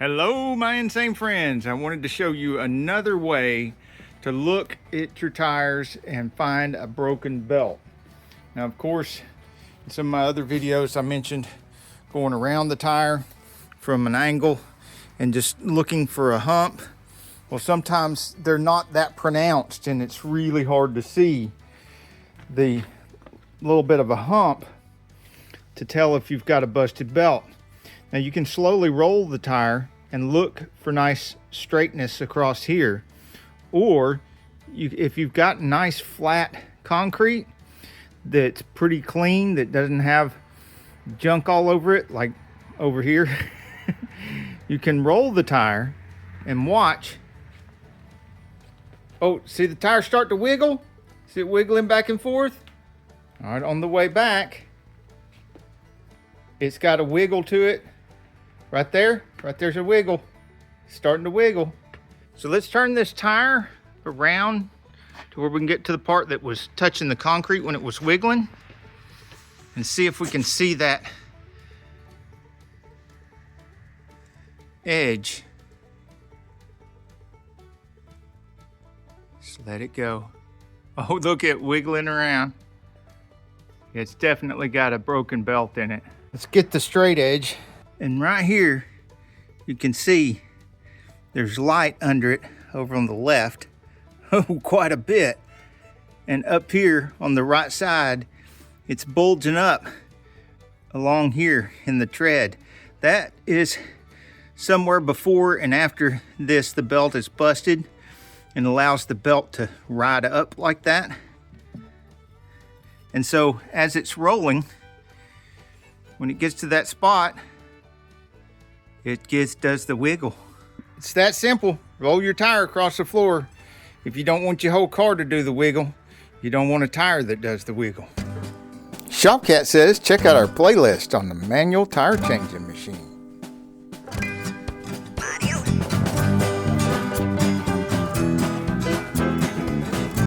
Hello, my insane friends. I wanted to show you another way to look at your tires and find a broken belt. Now, of course, in some of my other videos, I mentioned going around the tire from an angle and just looking for a hump. Well, sometimes they're not that pronounced and it's really hard to see the little bit of a hump to tell if you've got a busted belt. Now you can slowly roll the tire and look for nice straightness across here. Or if you've got nice flat concrete that's pretty clean, that doesn't have junk all over it, like over here, you can roll the tire and watch. Oh, see the tire start to wiggle? See it wiggling back and forth? All right, on the way back, it's got a wiggle to it. Right there's a wiggle. It's starting to wiggle. So let's turn this tire around to where we can get to the part that was touching the concrete when it was wiggling and see if we can see that edge. Just let it go. Oh, look at it wiggling around. It's definitely got a broken belt in it. Let's get the straight edge. And right here, you can see there's light under it over on the left. Oh, quite a bit. And up here on the right side, it's bulging up along here in the tread. That is somewhere before and after this, the belt is busted and allows the belt to ride up like that. And so as it's rolling, when it gets to that spot, it does the wiggle. It's that simple. Roll your tire across the floor. If you don't want your whole car to do the wiggle, you don't want a tire that does the wiggle. Shopcat says check out our playlist on the manual tire changing machine.